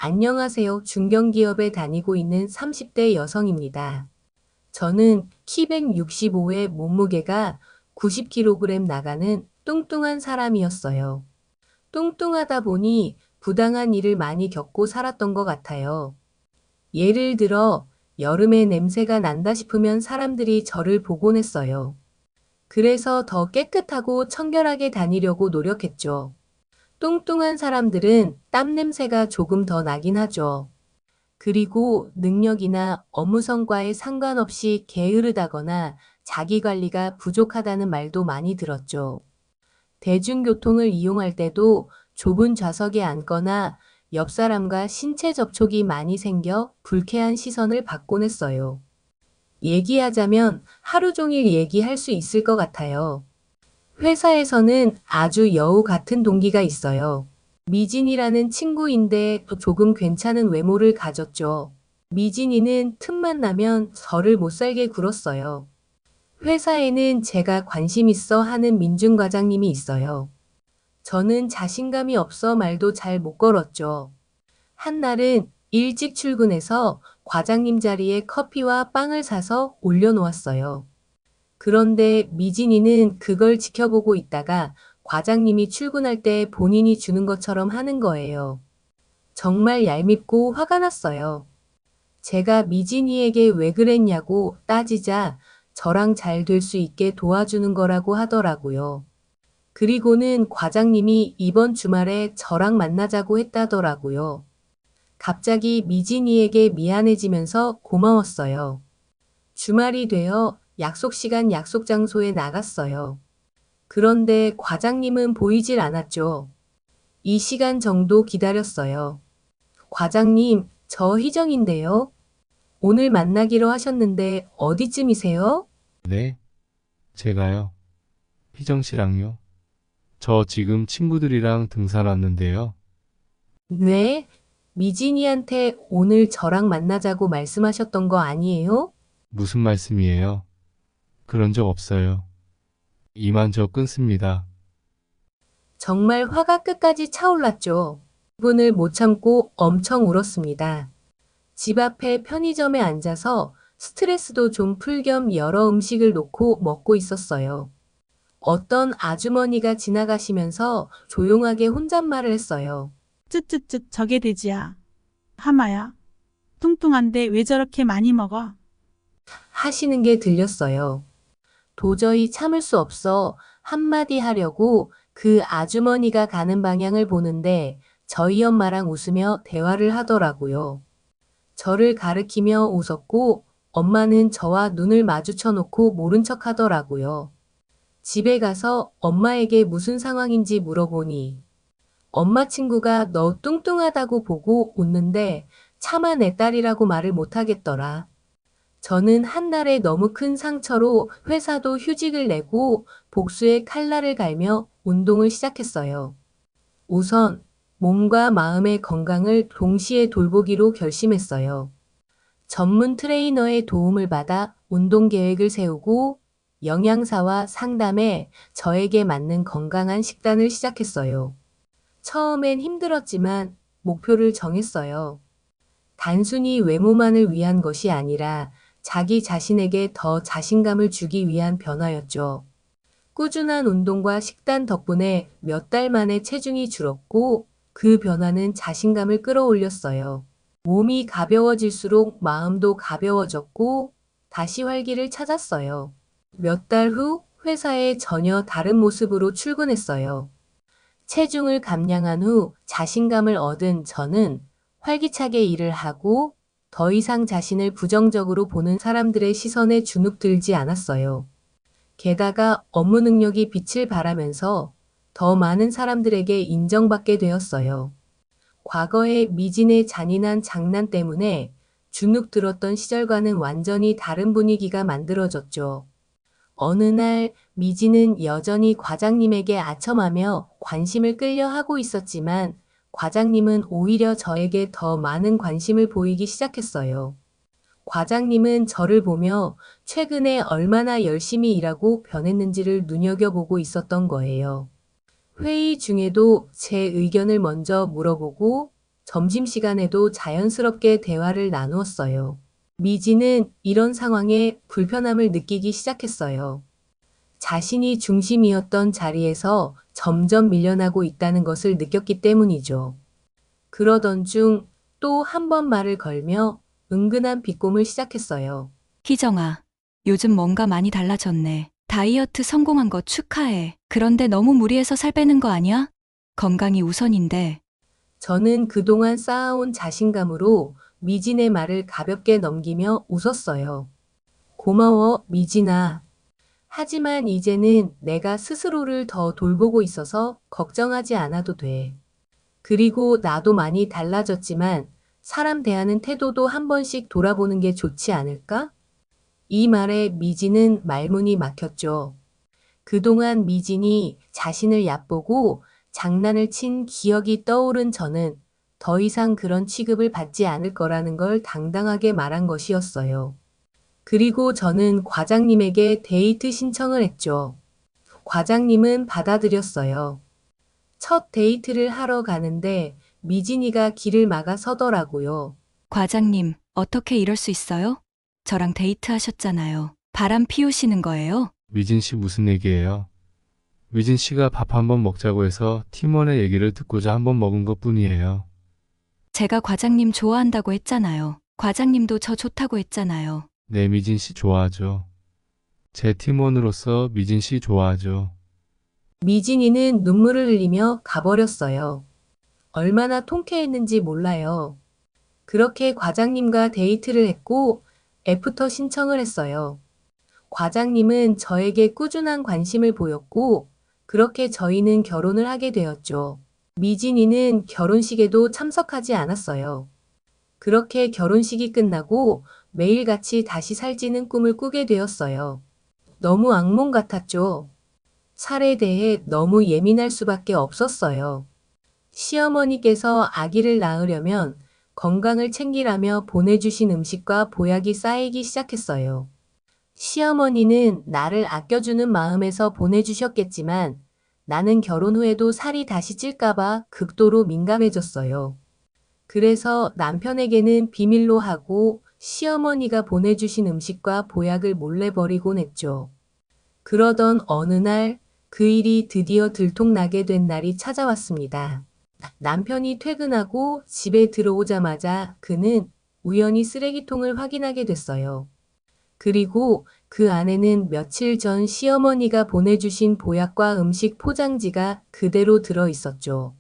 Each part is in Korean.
안녕하세요. 중견기업에 다니고 있는 30대 여성입니다. 저는 키 165에 몸무게가 90kg 나가는 뚱뚱한 사람이었어요. 뚱뚱하다 보니 부당한 일을 많이 겪고 살았던 것 같아요. 예를 들어 여름에 냄새가 난다 싶으면 사람들이 저를 보곤 했어요. 그래서 더 깨끗하고 청결하게 다니려고 노력했죠. 뚱뚱한 사람들은 땀 냄새가 조금 더 나긴 하죠. 그리고 능력이나 업무 성과에 상관없이 게으르다거나 자기 관리가 부족하다는 말도 많이 들었죠. 대중교통을 이용할 때도 좁은 좌석에 앉거나 옆 사람과 신체 접촉이 많이 생겨 불쾌한 시선을 받곤 했어요. 얘기하자면 하루 종일 얘기할 수 있을 것 같아요. 회사에서는 아주 여우 같은 동기가 있어요. 미진이라는 친구인데 또 조금 괜찮은 외모를 가졌죠. 미진이는 틈만 나면 저를 못 살게 굴었어요. 회사에는 제가 관심 있어 하는 민준 과장님이 있어요. 저는 자신감이 없어 말도 잘 못 걸었죠. 한날은 일찍 출근해서 과장님 자리에 커피와 빵을 사서 올려놓았어요. 그런데 미진이는 그걸 지켜보고 있다가 과장님이 출근할 때 본인이 주는 것처럼 하는 거예요. 정말 얄밉고 화가 났어요. 제가 미진이에게 왜 그랬냐고 따지자 저랑 잘 될 수 있게 도와주는 거라고 하더라고요. 그리고는 과장님이 이번 주말에 저랑 만나자고 했다더라고요. 갑자기 미진이에게 미안해지면서 고마웠어요. 주말이 되어 약속 시간 약속 장소에 나갔어요. 그런데 과장님은 보이질 않았죠. 이 시간 정도 기다렸어요. 과장님, 저 희정인데요. 오늘 만나기로 하셨는데 어디쯤이세요? 네, 제가요. 희정 씨랑요. 저 지금 친구들이랑 등산 왔는데요. 네, 미진이한테 오늘 저랑 만나자고 말씀하셨던 거 아니에요? 무슨 말씀이에요? 그런 적 없어요. 이만 저 끊습니다. 정말 화가 끝까지 차올랐죠. 기분을 못 참고 엄청 울었습니다. 집 앞에 편의점에 앉아서 스트레스도 좀 풀 겸 여러 음식을 놓고 먹고 있었어요. 어떤 아주머니가 지나가시면서 조용하게 혼잣말을 했어요. 쯧쯧쯧 저게 돼지야. 하마야. 뚱뚱한데 왜 저렇게 많이 먹어? 하시는 게 들렸어요. 도저히 참을 수 없어 한마디 하려고 그 아주머니가 가는 방향을 보는데 저희 엄마랑 웃으며 대화를 하더라고요. 저를 가리키며 웃었고 엄마는 저와 눈을 마주쳐 놓고 모른 척 하더라고요. 집에 가서 엄마에게 무슨 상황인지 물어보니 엄마 친구가 너 뚱뚱하다고 보고 웃는데 차마 내 딸이라고 말을 못하겠더라. 저는 한날의 너무 큰 상처로 회사도 휴직을 내고 복수의 칼날을 갈며 운동을 시작했어요. 우선 몸과 마음의 건강을 동시에 돌보기로 결심했어요. 전문 트레이너의 도움을 받아 운동 계획을 세우고 영양사와 상담해 저에게 맞는 건강한 식단을 시작했어요. 처음엔 힘들었지만 목표를 정했어요. 단순히 외모만을 위한 것이 아니라 자기 자신에게 더 자신감을 주기 위한 변화였죠. 꾸준한 운동과 식단 덕분에 몇 달 만에 체중이 줄었고 그 변화는 자신감을 끌어올렸어요. 몸이 가벼워질수록 마음도 가벼워졌고 다시 활기를 찾았어요. 몇 달 후 회사에 전혀 다른 모습으로 출근했어요. 체중을 감량한 후 자신감을 얻은 저는 활기차게 일을 하고 더 이상 자신을 부정적으로 보는 사람들의 시선에 주눅들지 않았어요. 게다가 업무 능력이 빛을 발하면서 더 많은 사람들에게 인정받게 되었어요. 과거의 미진의 잔인한 장난 때문에 주눅 들었던 시절과는 완전히 다른 분위기가 만들어졌죠. 어느 날 미진은 여전히 과장님에게 아첨하며 관심을 끌려 하고 있었지만 과장님은 오히려 저에게 더 많은 관심을 보이기 시작했어요. 과장님은 저를 보며 최근에 얼마나 열심히 일하고 변했는지를 눈여겨보고 있었던 거예요. 회의 중에도 제 의견을 먼저 물어보고 점심시간에도 자연스럽게 대화를 나누었어요. 미지는 이런 상황에 불편함을 느끼기 시작했어요. 자신이 중심이었던 자리에서 점점 밀려나고 있다는 것을 느꼈기 때문이죠. 그러던 중 또 한 번 말을 걸며 은근한 비꼼을 시작했어요. 희정아, 요즘 뭔가 많이 달라졌네. 다이어트 성공한 거 축하해. 그런데 너무 무리해서 살 빼는 거 아니야? 건강이 우선인데. 저는 그동안 쌓아온 자신감으로 미진의 말을 가볍게 넘기며 웃었어요. 고마워, 미진아. 하지만 이제는 내가 스스로를 더 돌보고 있어서 걱정하지 않아도 돼. 그리고 나도 많이 달라졌지만 사람 대하는 태도도 한 번씩 돌아보는 게 좋지 않을까? 이 말에 미진은 말문이 막혔죠. 그동안 미진이 자신을 얕보고 장난을 친 기억이 떠오른 저는 더 이상 그런 취급을 받지 않을 거라는 걸 당당하게 말한 것이었어요. 그리고 저는 과장님에게 데이트 신청을 했죠. 과장님은 받아들였어요. 첫 데이트를 하러 가는데 미진이가 길을 막아 서더라고요. 과장님, 어떻게 이럴 수 있어요? 저랑 데이트 하셨잖아요. 바람 피우시는 거예요? 미진 씨 무슨 얘기예요? 미진 씨가 밥 한번 먹자고 해서 팀원의 얘기를 듣고자 한번 먹은 것 뿐이에요. 제가 과장님 좋아한다고 했잖아요. 과장님도 저 좋다고 했잖아요. 네, 미진 씨 좋아하죠. 제 팀원으로서 미진 씨 좋아하죠. 미진이는 눈물을 흘리며 가버렸어요. 얼마나 통쾌했는지 몰라요. 그렇게 과장님과 데이트를 했고 애프터 신청을 했어요. 과장님은 저에게 꾸준한 관심을 보였고 그렇게 저희는 결혼을 하게 되었죠. 미진이는 결혼식에도 참석하지 않았어요. 그렇게 결혼식이 끝나고 매일같이 다시 살찌는 꿈을 꾸게 되었어요. 너무 악몽 같았죠. 살에 대해 너무 예민할 수밖에 없었어요. 시어머니께서 아기를 낳으려면 건강을 챙기라며 보내주신 음식과 보약이 쌓이기 시작했어요. 시어머니는 나를 아껴주는 마음에서 보내주셨겠지만 나는 결혼 후에도 살이 다시 찔까봐 극도로 민감해졌어요. 그래서 남편에게는 비밀로 하고 시어머니가 보내주신 음식과 보약을 몰래 버리곤 했죠. 그러던 어느 날 그 일이 드디어 들통나게 된 날이 찾아왔습니다. 남편이 퇴근하고 집에 들어오자마자 그는 우연히 쓰레기통을 확인하게 됐어요. 그리고 그 안에는 며칠 전 시어머니가 보내주신 보약과 음식 포장지가 그대로 들어 있었죠.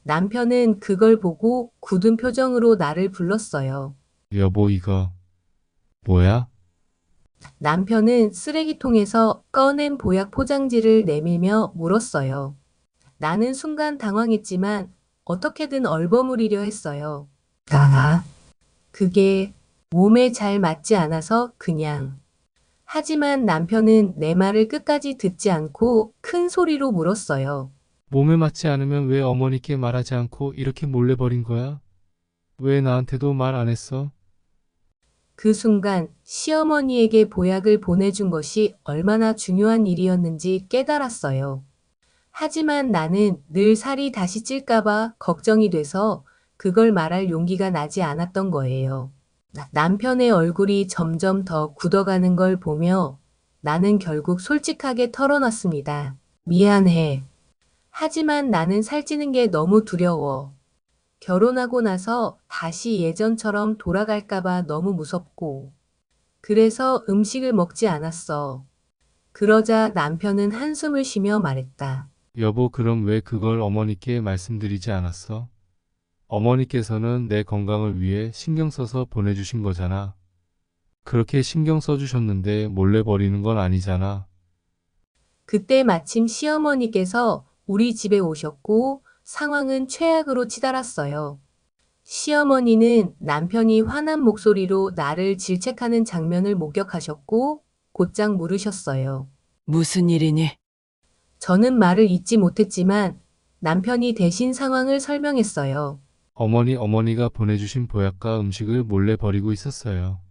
남편은 그걸 보고 굳은 표정으로 나를 불렀어요. 여보, 이거 뭐야? 남편은 쓰레기통에서 꺼낸 보약 포장지를 내밀며 물었어요. 나는 순간 당황했지만 어떻게든 얼버무리려 했어요. 그게 몸에 잘 맞지 않아서 그냥. 하지만 남편은 내 말을 끝까지 듣지 않고 큰 소리로 물었어요. 몸에 맞지 않으면 왜 어머니께 말하지 않고 이렇게 몰래 버린 거야? 왜 나한테도 말 안 했어? 그 순간 시어머니에게 보약을 보내준 것이 얼마나 중요한 일이었는지 깨달았어요. 하지만 나는 늘 살이 다시 찔까봐 걱정이 돼서 그걸 말할 용기가 나지 않았던 거예요. 남편의 얼굴이 점점 더 굳어가는 걸 보며 나는 결국 솔직하게 털어놨습니다. 미안해. 하지만 나는 살찌는 게 너무 두려워. 결혼하고 나서 다시 예전처럼 돌아갈까봐 너무 무섭고. 그래서 음식을 먹지 않았어. 그러자 남편은 한숨을 쉬며 말했다. 여보, 그럼 왜 그걸 어머니께 말씀드리지 않았어? 어머니께서는 내 건강을 위해 신경 써서 보내주신 거잖아. 그렇게 신경 써주셨는데 몰래 버리는 건 아니잖아. 그때 마침 시어머니께서 우리 집에 오셨고 상황은 최악으로 치달았어요. 시어머니는 남편이 화난 목소리로 나를 질책하는 장면을 목격하셨고 곧장 물으셨어요. 무슨 일이니? 저는 말을 잇지 못했지만 남편이 대신 상황을 설명했어요. 어머니가 보내주신 보약과 음식을 몰래 버리고 있었어요.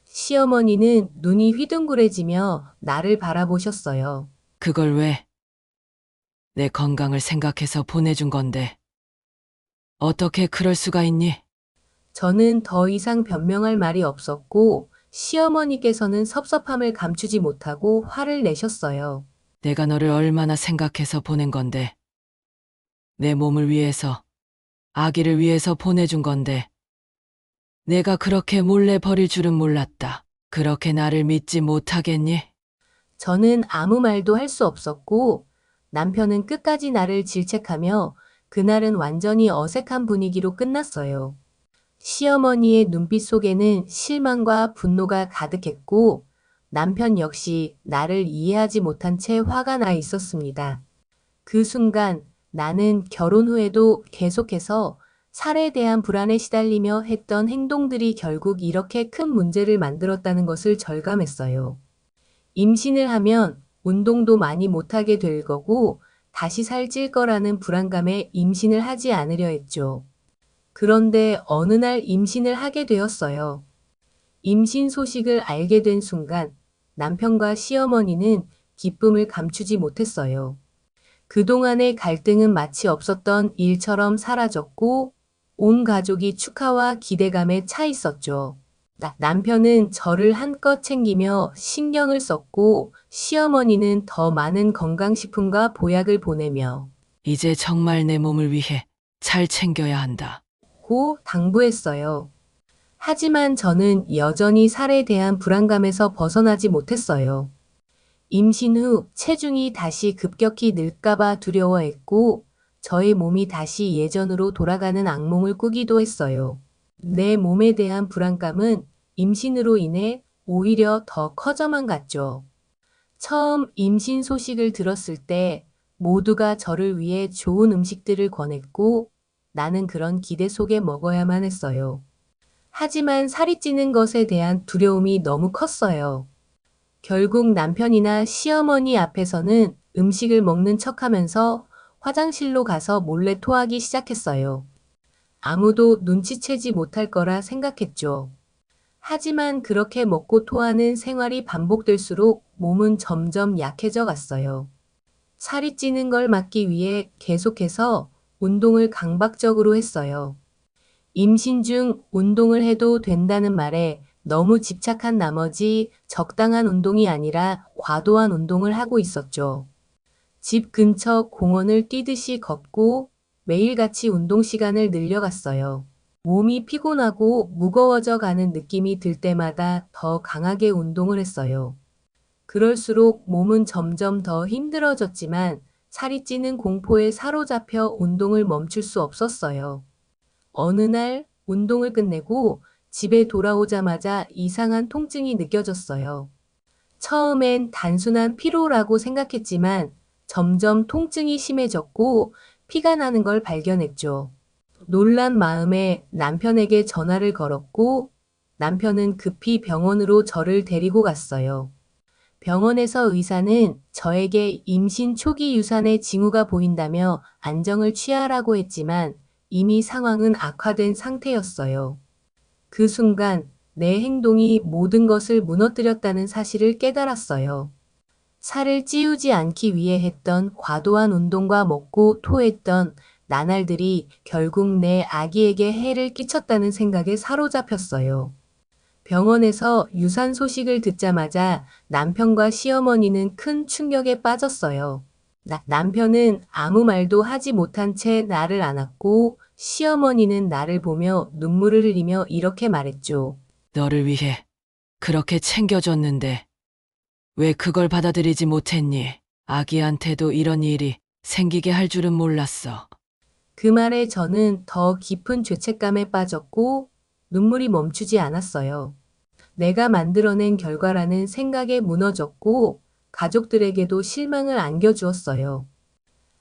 시어머니는 눈이 휘둥그레지며 나를 바라보셨어요. 그걸 왜? 내 건강을 생각해서 보내준 건데. 어떻게 그럴 수가 있니? 저는 더 이상 변명할 말이 없었고 시어머니께서는 섭섭함을 감추지 못하고 화를 내셨어요. 내가 너를 얼마나 생각해서 보낸 건데. 내 몸을 위해서, 아기를 위해서 보내준 건데. 내가 그렇게 몰래 버릴 줄은 몰랐다. 그렇게 나를 믿지 못하겠니? 저는 아무 말도 할 수 없었고 남편은 끝까지 나를 질책하며 그날은 완전히 어색한 분위기로 끝났어요. 시어머니의 눈빛 속에는 실망과 분노가 가득했고 남편 역시 나를 이해하지 못한 채 화가 나 있었습니다. 그 순간 나는 결혼 후에도 계속해서 살에 대한 불안에 시달리며 했던 행동들이 결국 이렇게 큰 문제를 만들었다는 것을 절감했어요. 임신을 하면 운동도 많이 못하게 될 거고 다시 살찔 거라는 불안감에 임신을 하지 않으려 했죠. 그런데 어느 날 임신을 하게 되었어요. 임신 소식을 알게 된 순간 남편과 시어머니는 기쁨을 감추지 못했어요. 그동안의 갈등은 마치 없었던 일처럼 사라졌고 온 가족이 축하와 기대감에 차 있었죠. 남편은 저를 한껏 챙기며 신경을 썼고 시어머니는 더 많은 건강식품과 보약을 보내며 이제 정말 내 몸을 위해 잘 챙겨야 한다. 고 당부했어요. 하지만 저는 여전히 살에 대한 불안감에서 벗어나지 못했어요. 임신 후 체중이 다시 급격히 늘까봐 두려워했고 저의 몸이 다시 예전으로 돌아가는 악몽을 꾸기도 했어요. 내 몸에 대한 불안감은 임신으로 인해 오히려 더 커져만 갔죠. 처음 임신 소식을 들었을 때 모두가 저를 위해 좋은 음식들을 권했고 나는 그런 기대 속에 먹어야만 했어요. 하지만 살이 찌는 것에 대한 두려움이 너무 컸어요. 결국 남편이나 시어머니 앞에서는 음식을 먹는 척하면서 화장실로 가서 몰래 토하기 시작했어요. 아무도 눈치채지 못할 거라 생각했죠. 하지만 그렇게 먹고 토하는 생활이 반복될수록 몸은 점점 약해져 갔어요. 살이 찌는 걸 막기 위해 계속해서 운동을 강박적으로 했어요. 임신 중 운동을 해도 된다는 말에 너무 집착한 나머지 적당한 운동이 아니라 과도한 운동을 하고 있었죠. 집 근처 공원을 뛰듯이 걷고 매일같이 운동 시간을 늘려갔어요. 몸이 피곤하고 무거워져 가는 느낌이 들 때마다 더 강하게 운동을 했어요. 그럴수록 몸은 점점 더 힘들어졌지만 살이 찌는 공포에 사로잡혀 운동을 멈출 수 없었어요. 어느 날 운동을 끝내고 집에 돌아오자마자 이상한 통증이 느껴졌어요. 처음엔 단순한 피로라고 생각했지만 점점 통증이 심해졌고 피가 나는 걸 발견했죠. 놀란 마음에 남편에게 전화를 걸었고 남편은 급히 병원으로 저를 데리고 갔어요. 병원에서 의사는 저에게 임신 초기 유산의 징후가 보인다며 안정을 취하라고 했지만 이미 상황은 악화된 상태였어요. 그 순간 내 행동이 모든 것을 무너뜨렸다는 사실을 깨달았어요. 살을 찌우지 않기 위해 했던 과도한 운동과 먹고 토했던 나날들이 결국 내 아기에게 해를 끼쳤다는 생각에 사로잡혔어요. 병원에서 유산 소식을 듣자마자 남편과 시어머니는 큰 충격에 빠졌어요. 남편은 아무 말도 하지 못한 채 나를 안았고 시어머니는 나를 보며 눈물을 흘리며 이렇게 말했죠. 너를 위해 그렇게 챙겨줬는데 왜 그걸 받아들이지 못했니? 아기한테도 이런 일이 생기게 할 줄은 몰랐어. 그 말에 저는 더 깊은 죄책감에 빠졌고 눈물이 멈추지 않았어요. 내가 만들어낸 결과라는 생각에 무너졌고 가족들에게도 실망을 안겨주었어요.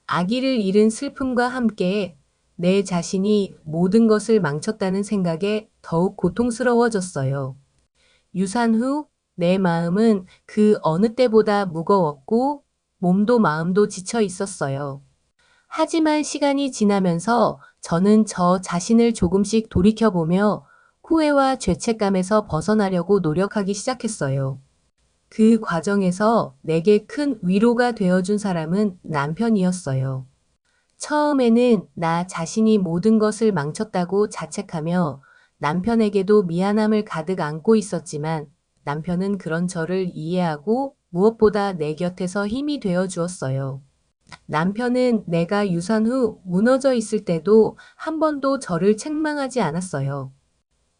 아기를 잃은 슬픔과 함께 내 자신이 모든 것을 망쳤다는 생각에 더욱 고통스러워졌어요. 유산 후 내 마음은 그 어느 때보다 무거웠고 몸도 마음도 지쳐 있었어요. 하지만 시간이 지나면서 저는 저 자신을 조금씩 돌이켜보며 후회와 죄책감에서 벗어나려고 노력하기 시작했어요. 그 과정에서 내게 큰 위로가 되어준 사람은 남편이었어요. 처음에는 나 자신이 모든 것을 망쳤다고 자책하며 남편에게도 미안함을 가득 안고 있었지만 남편은 그런 저를 이해하고 무엇보다 내 곁에서 힘이 되어 주었어요. 남편은 내가 유산 후 무너져 있을 때도 한 번도 저를 책망하지 않았어요.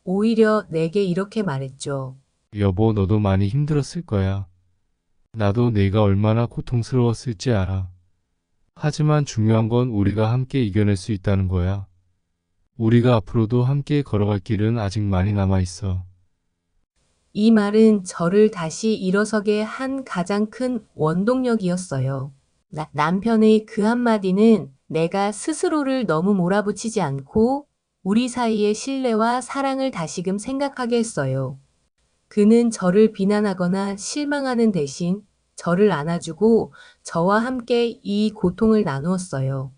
오히려 내게 이렇게 말했죠. 여보, 너도 많이 힘들었을 거야. 나도 내가 얼마나 고통스러웠을지 알아. 하지만 중요한 건 우리가 함께 이겨낼 수 있다는 거야. 우리가 앞으로도 함께 걸어갈 길은 아직 많이 남아 있어. 이 말은 저를 다시 일어서게 한 가장 큰 원동력이었어요. 남편의 그 한마디는 내가 스스로를 너무 몰아붙이지 않고 우리 사이의 신뢰와 사랑을 다시금 생각하게 했어요. 그는 저를 비난하거나 실망하는 대신 저를 안아주고 저와 함께 이 고통을 나누었어요.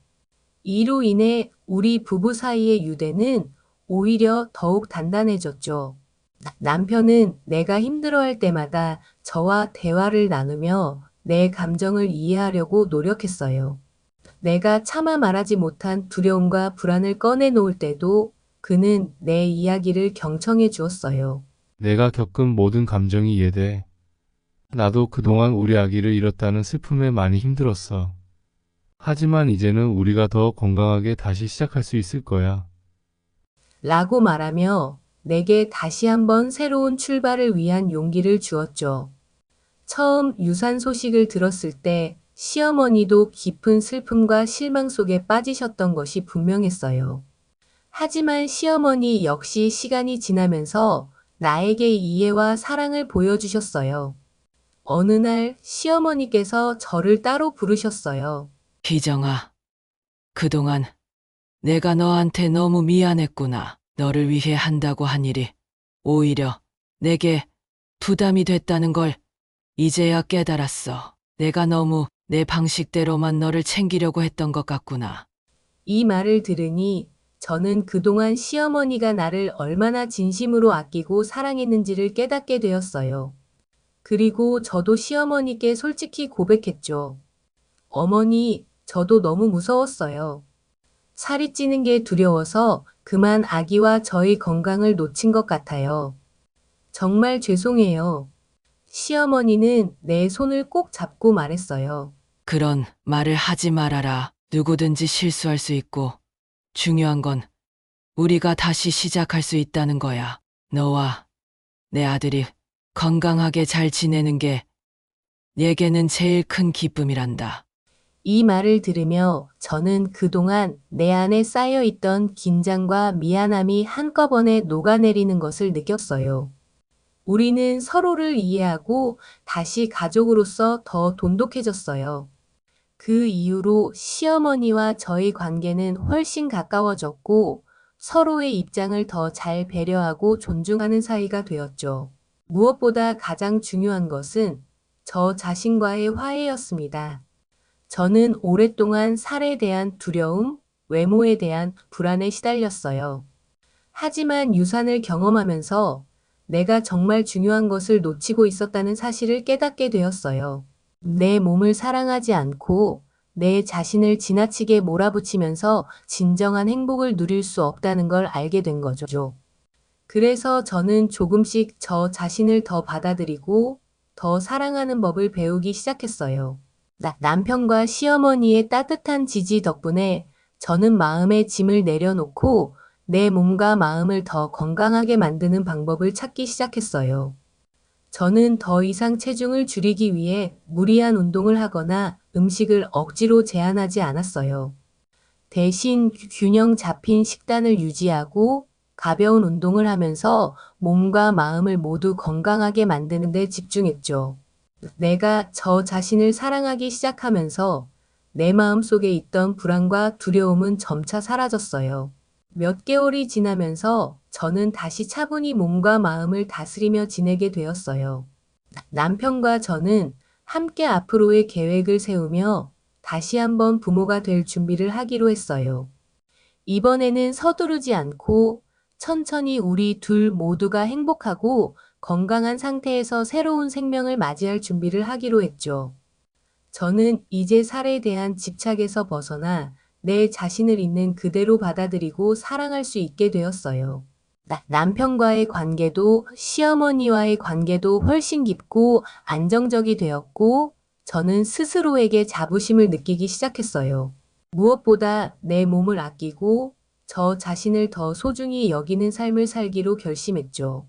이로 인해 우리 부부 사이의 유대는 오히려 더욱 단단해졌죠. 남편은 내가 힘들어할 때마다 저와 대화를 나누며 내 감정을 이해하려고 노력했어요. 내가 차마 말하지 못한 두려움과 불안을 꺼내놓을 때도 그는 내 이야기를 경청해 주었어요. 내가 겪은 모든 감정이 이해돼. 나도 그동안 우리 아기를 잃었다는 슬픔에 많이 힘들었어. 하지만 이제는 우리가 더 건강하게 다시 시작할 수 있을 거야. 라고 말하며 내게 다시 한번 새로운 출발을 위한 용기를 주었죠. 처음 유산 소식을 들었을 때 시어머니도 깊은 슬픔과 실망 속에 빠지셨던 것이 분명했어요. 하지만 시어머니 역시 시간이 지나면서 나에게 이해와 사랑을 보여주셨어요. 어느 날 시어머니께서 저를 따로 부르셨어요. 희정아, 그동안 내가 너한테 너무 미안했구나. 너를 위해 한다고 한 일이 오히려 내게 부담이 됐다는 걸 이제야 깨달았어. 내가 너무 내 방식대로만 너를 챙기려고 했던 것 같구나. 이 말을 들으니 저는 그동안 시어머니가 나를 얼마나 진심으로 아끼고 사랑했는지를 깨닫게 되었어요. 그리고 저도 시어머니께 솔직히 고백했죠. 어머니, 저도 너무 무서웠어요. 살이 찌는 게 두려워서 그만 아기와 저의 건강을 놓친 것 같아요. 정말 죄송해요. 시어머니는 내 손을 꼭 잡고 말했어요. 그런 말을 하지 말아라. 누구든지 실수할 수 있고 중요한 건 우리가 다시 시작할 수 있다는 거야. 너와 내 아들이 건강하게 잘 지내는 게 내게는 제일 큰 기쁨이란다. 이 말을 들으며 저는 그동안 내 안에 쌓여있던 긴장과 미안함이 한꺼번에 녹아내리는 것을 느꼈어요. 우리는 서로를 이해하고 다시 가족으로서 더 돈독해졌어요. 그 이후로 시어머니와 저의 관계는 훨씬 가까워졌고 서로의 입장을 더 잘 배려하고 존중하는 사이가 되었죠. 무엇보다 가장 중요한 것은 저 자신과의 화해였습니다. 저는 오랫동안 살에 대한 두려움, 외모에 대한 불안에 시달렸어요. 하지만 유산을 경험하면서 내가 정말 중요한 것을 놓치고 있었다는 사실을 깨닫게 되었어요. 내 몸을 사랑하지 않고 내 자신을 지나치게 몰아붙이면서 진정한 행복을 누릴 수 없다는 걸 알게 된 거죠. 그래서 저는 조금씩 저 자신을 더 받아들이고 더 사랑하는 법을 배우기 시작했어요. 남편과 시어머니의 따뜻한 지지 덕분에 저는 마음의 짐을 내려놓고 내 몸과 마음을 더 건강하게 만드는 방법을 찾기 시작했어요. 저는 더 이상 체중을 줄이기 위해 무리한 운동을 하거나 음식을 억지로 제한하지 않았어요. 대신 균형 잡힌 식단을 유지하고 가벼운 운동을 하면서 몸과 마음을 모두 건강하게 만드는 데 집중했죠. 내가 저 자신을 사랑하기 시작하면서 내 마음속에 있던 불안과 두려움은 점차 사라졌어요. 몇 개월이 지나면서 저는 다시 차분히 몸과 마음을 다스리며 지내게 되었어요. 남편과 저는 함께 앞으로의 계획을 세우며 다시 한번 부모가 될 준비를 하기로 했어요. 이번에는 서두르지 않고 천천히 우리 둘 모두가 행복하고 건강한 상태에서 새로운 생명을 맞이할 준비를 하기로 했죠. 저는 이제 살에 대한 집착에서 벗어나 내 자신을 있는 그대로 받아들이고 사랑할 수 있게 되었어요. 남편과의 관계도 시어머니와의 관계도 훨씬 깊고 안정적이 되었고 저는 스스로에게 자부심을 느끼기 시작했어요. 무엇보다 내 몸을 아끼고 저 자신을 더 소중히 여기는 삶을 살기로 결심했죠.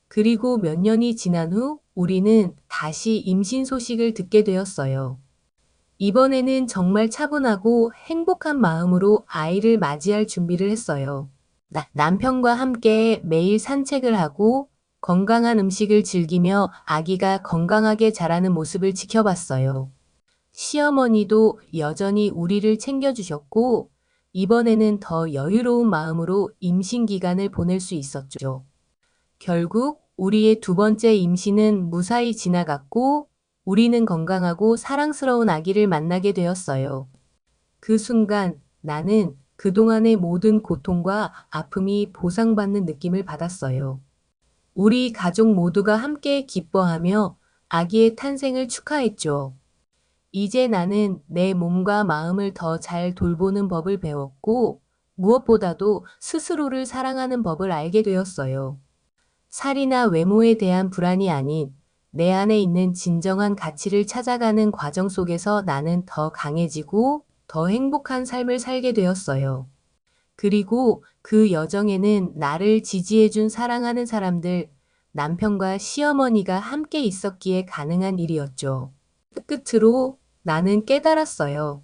그리고 몇 년이 지난 후 우리는 다시 임신 소식을 듣게 되었어요. 이번에는 정말 차분하고 행복한 마음으로 아이를 맞이할 준비를 했어요. 남편과 함께 매일 산책을 하고 건강한 음식을 즐기며 아기가 건강하게 자라는 모습을 지켜봤어요. 시어머니도 여전히 우리를 챙겨주셨고, 이번에는 더 여유로운 마음으로 임신 기간을 보낼 수 있었죠. 결국 우리의 두 번째 임신은 무사히 지나갔고, 우리는 건강하고 사랑스러운 아기를 만나게 되었어요. 그 순간 나는 그동안의 모든 고통과 아픔이 보상받는 느낌을 받았어요. 우리 가족 모두가 함께 기뻐하며 아기의 탄생을 축하했죠. 이제 나는 내 몸과 마음을 더 잘 돌보는 법을 배웠고, 무엇보다도 스스로를 사랑하는 법을 알게 되었어요. 살이나 외모에 대한 불안이 아닌 내 안에 있는 진정한 가치를 찾아가는 과정 속에서 나는 더 강해지고 더 행복한 삶을 살게 되었어요. 그리고 그 여정에는 나를 지지해준 사랑하는 사람들, 남편과 시어머니가 함께 있었기에 가능한 일이었죠. 끝으로 나는 깨달았어요.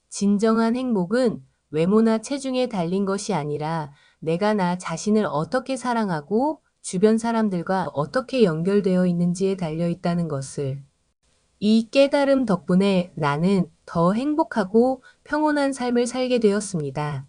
진정한 행복은 외모나 체중에 달린 것이 아니라 내가 나 자신을 어떻게 사랑하고 주변 사람들과 어떻게 연결되어 있는지에 달려 있다는 것을. 이 깨달음 덕분에 나는 더 행복하고 평온한 삶을 살게 되었습니다.